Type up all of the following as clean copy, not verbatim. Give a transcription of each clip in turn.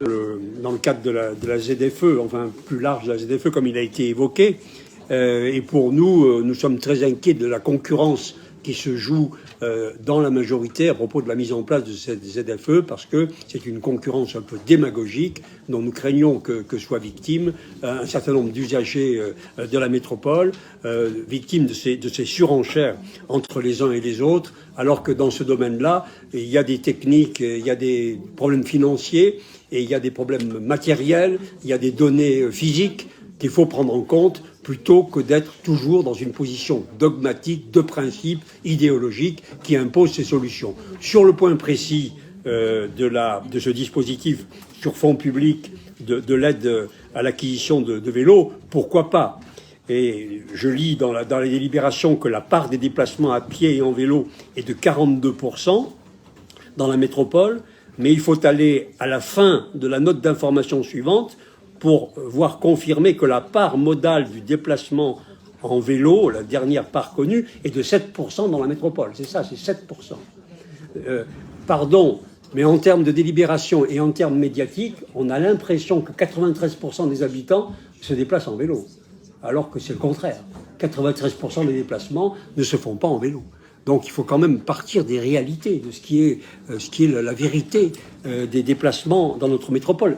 dans le cadre de la ZFE, enfin plus large de la ZFE comme il a été évoqué. Et pour nous, nous sommes très inquiets de la concurrence qui se joue dans la majorité à propos de la mise en place de cette ZFE, parce que c'est une concurrence un peu démagogique dont nous craignons que soient victimes un certain nombre d'usagers de la métropole, victimes de ces surenchères entre les uns et les autres, alors que dans ce domaine-là, il y a des techniques, il y a des problèmes financiers, et il y a des problèmes matériels, il y a des données physiques qu'il faut prendre en compte, plutôt que d'être toujours dans une position dogmatique, de principe, idéologique, qui impose ces solutions. Sur le point précis de ce dispositif sur fonds publics, de l'aide à l'acquisition de vélos, pourquoi pas? Et je lis dans les délibérations que la part des déplacements à pied et en vélo est de 42% dans la métropole, mais il faut aller à la fin de la note d'information suivante pour voir confirmer que la part modale du déplacement en vélo, la dernière part connue, est de 7% dans la métropole. C'est ça, c'est 7%. Pardon, mais en termes de délibération et en termes médiatiques, on a l'impression que 93% des habitants se déplacent en vélo, alors que c'est le contraire. 93% des déplacements ne se font pas en vélo. Donc il faut quand même partir des réalités, de ce qui est la vérité des déplacements dans notre métropole.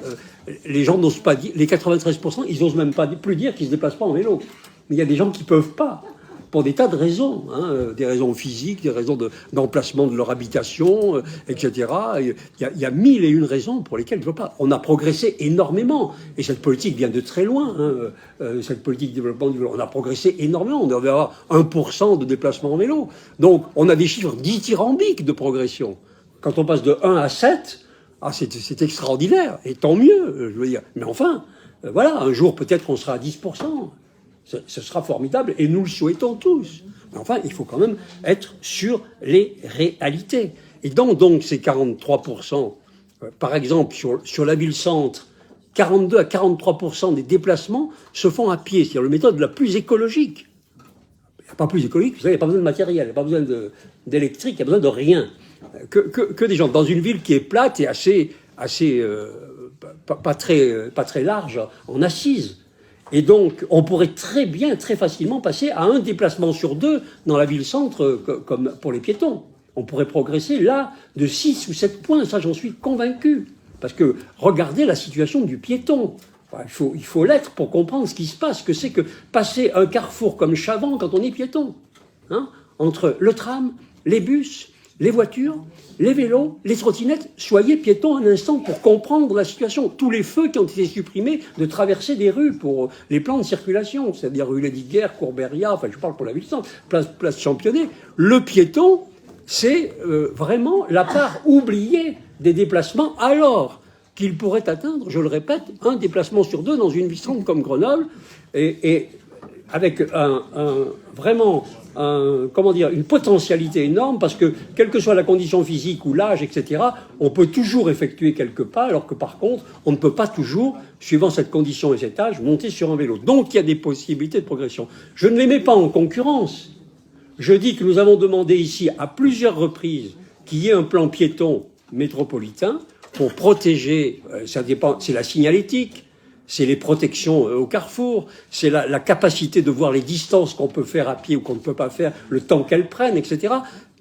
Les gens n'osent pas dire, les 93%, ils n'osent même pas plus dire qu'ils ne se déplacent pas en vélo. Mais il y a des gens qui ne peuvent pas, pour des tas de raisons, des raisons physiques, des raisons d'emplacement de leur habitation, etc. Il y a 1001 raisons pour lesquelles ils ne peuvent pas. On a progressé énormément, et cette politique vient de très loin, cette politique de développement du vélo. On a progressé énormément, on devait avoir 1% de déplacement en vélo. Donc on a des chiffres dithyrambiques de progression. Quand on passe de 1 à 7, c'est extraordinaire, et tant mieux, je veux dire. Mais enfin, voilà, un jour peut-être on sera à 10%. Ce sera formidable, et nous le souhaitons tous. Mais enfin, il faut quand même être sur les réalités. Et donc ces 43%, par exemple, sur la ville-centre, 42 à 43% des déplacements se font à pied, c'est-à-dire la méthode la plus écologique. Il n'y a pas plus écologique, vous savez, il n'y a pas besoin de matériel, il n'y a pas besoin d'électrique, il n'y a besoin de rien. Que des gens dans une ville qui est plate et pas très large, en assise. Et donc, on pourrait très bien, très facilement passer à un déplacement sur 2 dans la ville-centre, comme pour les piétons. On pourrait progresser là de 6 ou 7 points, ça j'en suis convaincu. Parce que regardez la situation du piéton. Il faut l'être pour comprendre ce qui se passe, que c'est que passer un carrefour comme Chavant quand on est piéton, entre le tram, les bus, les voitures, les vélos, les trottinettes, soyez piétons un instant pour comprendre la situation. Tous les feux qui ont été supprimés de traverser des rues pour les plans de circulation, c'est-à-dire rue Lesdiguières, Courberia, enfin je parle pour la ville-centre, place Championnet. Le piéton, c'est vraiment la part oubliée des déplacements, alors qu'il pourrait atteindre, je le répète, un déplacement sur 2 dans une ville-centre comme Grenoble, et avec vraiment une potentialité énorme, parce que, quelle que soit la condition physique ou l'âge, etc., on peut toujours effectuer quelques pas, alors que par contre, on ne peut pas toujours, suivant cette condition et cet âge, monter sur un vélo. Donc, il y a des possibilités de progression. Je ne les mets pas en concurrence. Je dis que nous avons demandé ici, à plusieurs reprises, qu'il y ait un plan piéton métropolitain pour protéger, ça dépend, c'est la signalétique, c'est les protections au carrefour, c'est la capacité de voir les distances qu'on peut faire à pied ou qu'on ne peut pas faire, le temps qu'elles prennent, etc.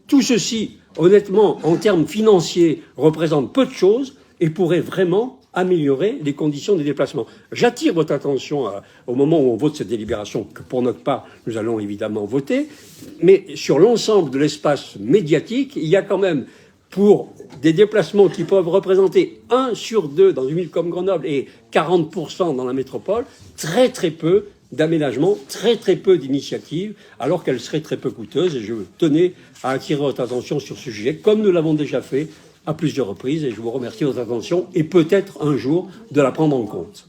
Tout ceci, honnêtement, en termes financiers, représente peu de choses et pourrait vraiment améliorer les conditions des déplacements. J'attire votre attention au moment où on vote cette délibération, que pour notre part, nous allons évidemment voter, mais sur l'ensemble de l'espace médiatique, il y a quand même, pour des déplacements qui peuvent représenter 1 sur 2 dans une ville comme Grenoble et 40% dans la métropole, très très peu d'aménagements, très très peu d'initiatives, alors qu'elles seraient très peu coûteuses. Et je tenais à attirer votre attention sur ce sujet, comme nous l'avons déjà fait à plusieurs reprises. Et je vous remercie de votre attention et peut-être un jour de la prendre en compte.